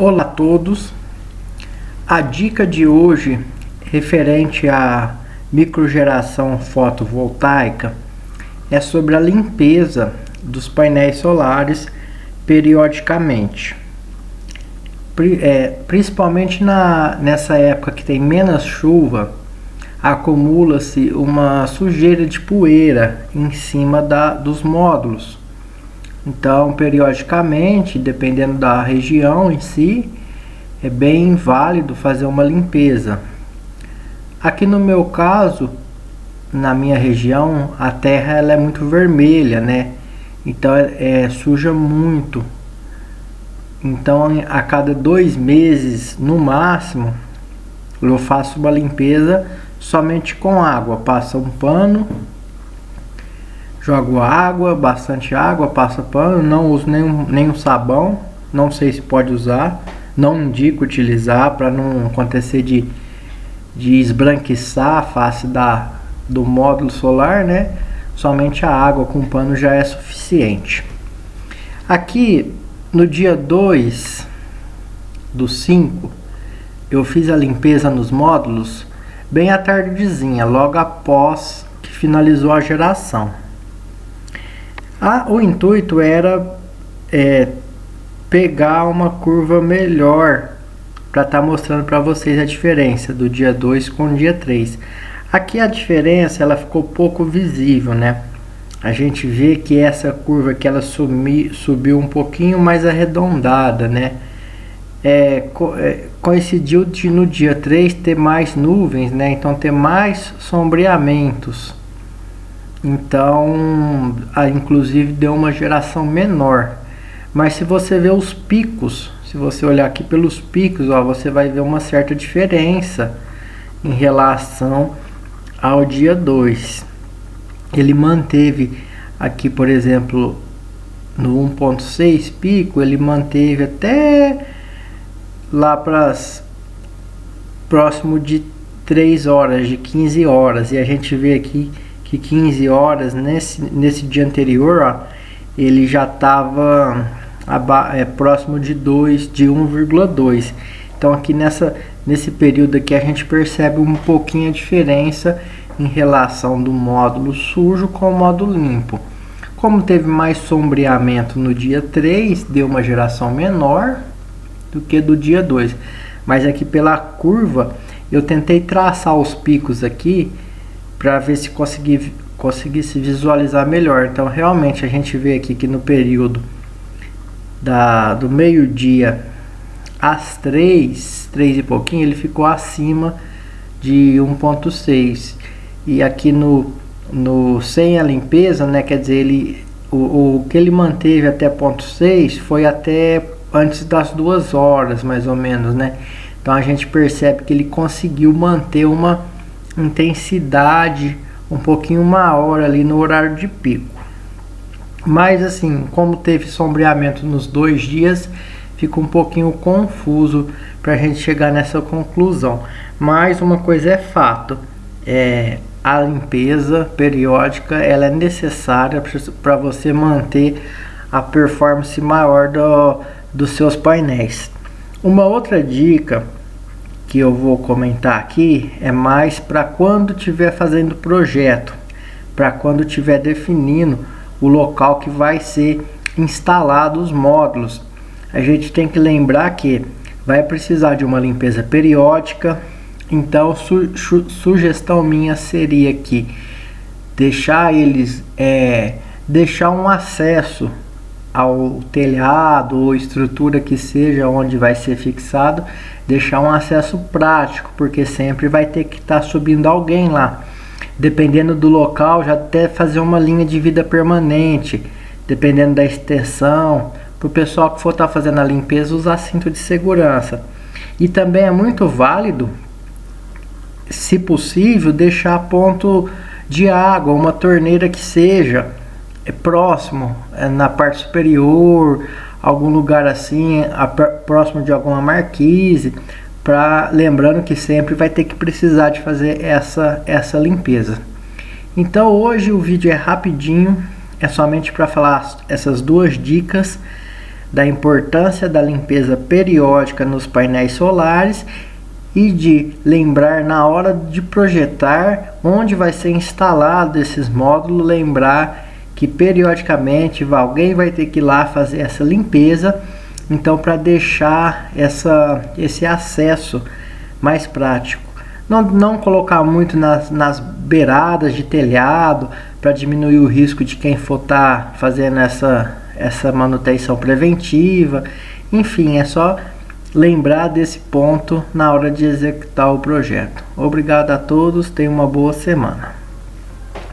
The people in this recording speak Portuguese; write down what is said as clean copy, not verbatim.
Olá a todos, a dica de hoje referente à microgeração fotovoltaica é sobre a limpeza dos painéis solares periodicamente. Principalmente nessa época que tem menos chuva, acumula-se uma sujeira de poeira em cima dos módulos. Então, periodicamente, dependendo da região em si, é bem válido fazer uma limpeza. Aqui no meu caso, na minha região, a terra ela é muito vermelha, né? Então, suja muito. Então, a cada 2 meses, no máximo, eu faço uma limpeza somente com água. Passa um pano, jogo água, bastante água, passa pano, não uso nenhum sabão, não sei se pode usar, não indico utilizar para não acontecer de esbranquiçar a face do módulo solar, né? Somente a água com pano já é suficiente. Aqui no dia 2/5 eu fiz a limpeza nos módulos bem à tardezinha, logo após que finalizou a geração. O intuito era pegar uma curva melhor para estar mostrando para vocês a diferença do dia 2 com o dia 3. Aqui a diferença ela ficou pouco visível, né? A gente vê que essa curva que ela subiu um pouquinho mais arredondada, né? Coincidiu de no dia 3 ter mais nuvens, né? Então ter mais sombreamentos. Então, inclusive deu uma geração menor. Mas se você ver os picos, se você olhar aqui pelos picos, você vai ver uma certa diferença em relação ao dia 2. Ele manteve aqui, por exemplo, no 1.6 pico, ele manteve até lá para próximo de 3 horas, de 15 horas. E a gente vê aqui que 15 horas nesse dia anterior, ele já estava próximo de 1,2. Então aqui nesse período aqui a gente percebe um pouquinho a diferença em relação do módulo sujo com o módulo limpo. Como teve mais sombreamento no dia 3, deu uma geração menor do que do dia 2. Mas aqui pela curva eu tentei traçar os picos aqui para ver se conseguisse visualizar melhor. Então realmente a gente vê aqui que no período do meio-dia às 3 e pouquinho, ele ficou acima de 1.6. E aqui sem a limpeza, né, quer dizer, o que ele manteve até 0.6 foi até antes das 2 horas, mais ou menos, né? Então a gente percebe que ele conseguiu manter uma intensidade um pouquinho maior ali no horário de pico. Mas assim, como teve sombreamento nos 2 dias, fica um pouquinho confuso para a gente chegar nessa conclusão. Mas uma coisa é fato, a limpeza periódica ela é necessária para você manter a performance maior dos seus painéis. Uma outra dica que eu vou comentar aqui é mais para quando estiver fazendo projeto, para quando estiver definindo o local que vai ser instalado os módulos. A gente tem que lembrar que vai precisar de uma limpeza periódica. Então sugestão minha seria que deixar um acesso ao telhado ou estrutura que seja onde vai ser fixado, deixar um acesso prático, porque sempre vai ter que estar subindo alguém lá. Dependendo do local, já até fazer uma linha de vida permanente, dependendo da extensão, para o pessoal que for estar fazendo a limpeza usar cinto de segurança. E também é muito válido, se possível, deixar ponto de água, uma torneira que seja próximo, na parte superior, algum lugar assim, próximo de alguma marquise, lembrando que sempre vai ter que precisar de fazer essa limpeza. Então hoje o vídeo é rapidinho, é somente para falar essas 2 dicas da importância da limpeza periódica nos painéis solares e de lembrar na hora de projetar onde vai ser instalado esses módulos, lembrar que periodicamente alguém vai ter que ir lá fazer essa limpeza, então para deixar esse acesso mais prático. Não colocar muito nas beiradas de telhado para diminuir o risco de quem for estar fazendo essa manutenção preventiva. Enfim, é só lembrar desse ponto na hora de executar o projeto. Obrigado a todos, tenham uma boa semana.